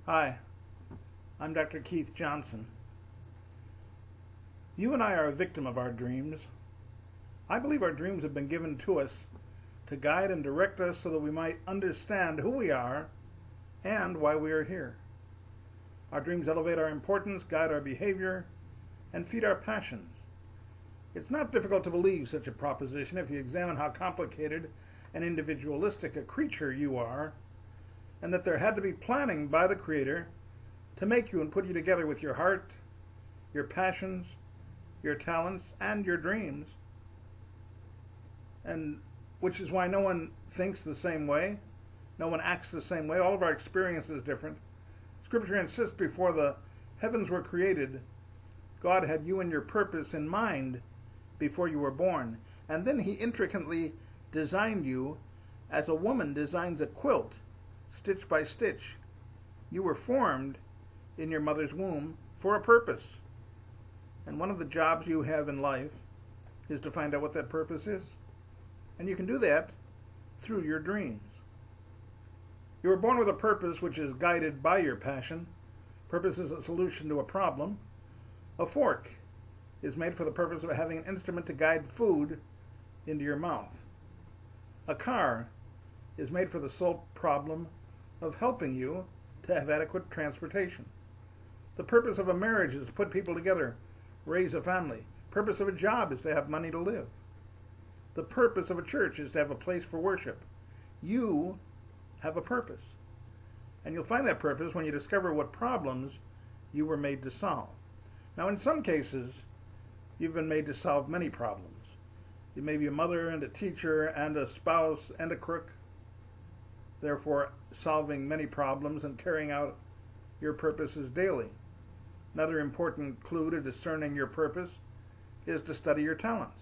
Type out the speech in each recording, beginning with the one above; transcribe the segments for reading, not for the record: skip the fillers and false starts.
Hi, I'm Dr. Keith Johnson. You and I are a victim of our dreams. I believe our dreams have been given to us to guide and direct us so that we might understand who we are and why we are here. Our dreams elevate our importance, guide our behavior, and feed our passions. It's not difficult to believe such a proposition if you examine how complicated and individualistic a creature you are, and that there had to be planning by the Creator to make you and put you together with your heart, your passions, your talents, and your dreams. And which is why no one thinks the same way, no one acts the same way. All of our experience is different. Scripture insists before the heavens were created, God had you and your purpose in mind before you were born. And then He intricately designed you as a woman designs a quilt, stitch by stitch. You were formed in your mother's womb for a purpose. And one of the jobs you have in life is to find out what that purpose is. And you can do that through your dreams. You were born with a purpose which is guided by your passion. Purpose is a solution to a problem. A fork is made for the purpose of having an instrument to guide food into your mouth. A car is made for the sole problem of helping you to have adequate transportation. The purpose of a marriage is to put people together, raise a family. Purpose of a job is to have money to live. The purpose of a church is to have a place for worship. You have a purpose. And you'll find that purpose when you discover what problems you were made to solve. Now, in some cases, you've been made to solve many problems. You may be a mother and a teacher and a spouse and a crook, therefore solving many problems and carrying out your purposes daily. Another important clue to discerning your purpose is to study your talents.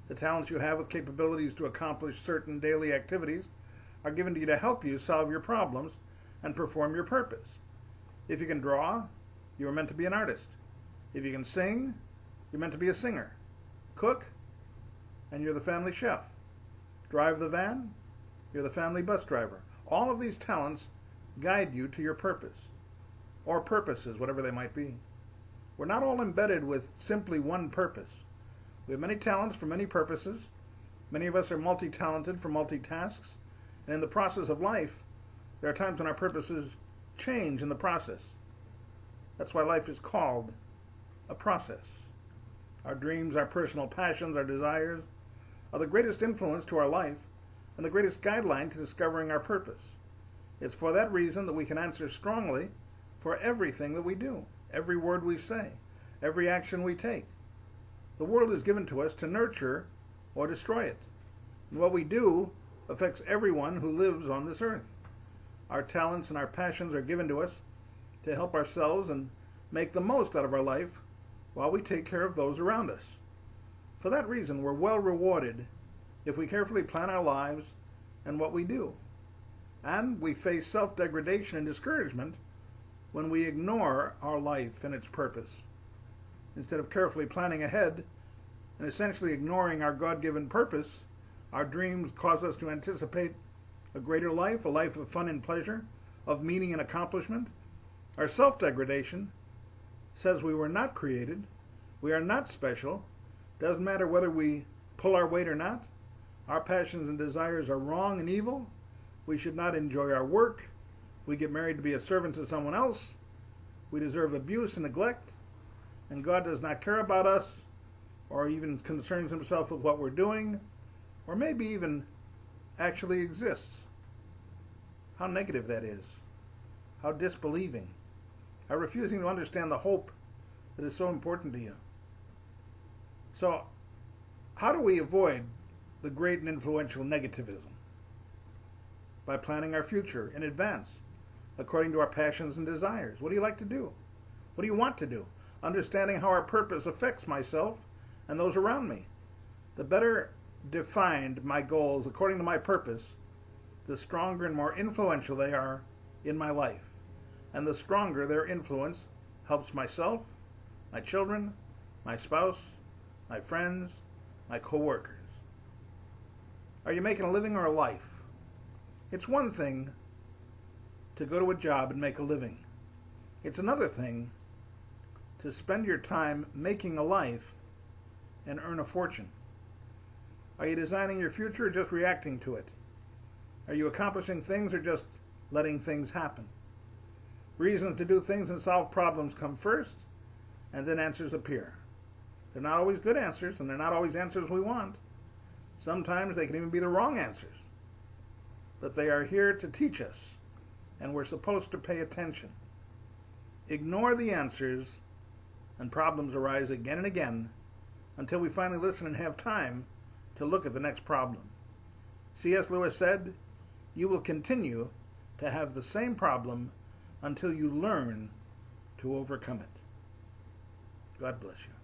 The talents you have with capabilities to accomplish certain daily activities are given to you to help you solve your problems and perform your purpose. If you can draw, you are meant to be an artist. If you can sing, you're meant to be a singer. Cook, and you're the family chef. Drive the van, you're the family bus driver. All of these talents guide you to your purpose, or purposes, whatever they might be. We're not all embedded with simply one purpose. We have many talents for many purposes. Many of us are multi-talented for multi-tasks. And in the process of life, there are times when our purposes change in the process. That's why life is called a process. Our dreams, our personal passions, our desires are the greatest influence to our life and the greatest guideline to discovering our purpose. It's for that reason that we can answer strongly for everything that we do, every word we say, every action we take. The world is given to us to nurture or destroy it. And what we do affects everyone who lives on this earth. Our talents and our passions are given to us to help ourselves and make the most out of our life while we take care of those around us. For that reason, we're well rewarded if we carefully plan our lives and what we do. And we face self-degradation and discouragement when we ignore our life and its purpose. Instead of carefully planning ahead and essentially ignoring our God-given purpose, our dreams cause us to anticipate a greater life, a life of fun and pleasure, of meaning and accomplishment. Our self-degradation says we were not created, we are not special, doesn't matter whether we pull our weight or not, our passions and desires are wrong and evil, we should not enjoy our work, we get married to be a servant to someone else, we deserve abuse and neglect, and God does not care about us, or even concerns Himself with what we're doing, or maybe even actually exists. How negative that is. How disbelieving. How refusing to understand the hope that is so important to you. So, how do we avoid the great and influential negativism? By planning our future in advance, according to our passions and desires. What do you like to do? What do you want to do? Understanding how our purpose affects myself and those around me. The better defined my goals according to my purpose, the stronger and more influential they are in my life. And the stronger their influence helps myself, my children, my spouse, my friends, my co-workers. Are you making a living or a life? It's one thing to go to a job and make a living. It's another thing to spend your time making a life and earn a fortune. Are you designing your future or just reacting to it? Are you accomplishing things or just letting things happen? Reasons to do things and solve problems come first, and then answers appear. They're not always good answers, and they're not always answers we want. Sometimes they can even be the wrong answers. But they are here to teach us, and we're supposed to pay attention. Ignore the answers, and problems arise again and again until we finally listen and have time to look at the next problem. C.S. Lewis said, "You will continue to have the same problem until you learn to overcome it." God bless you.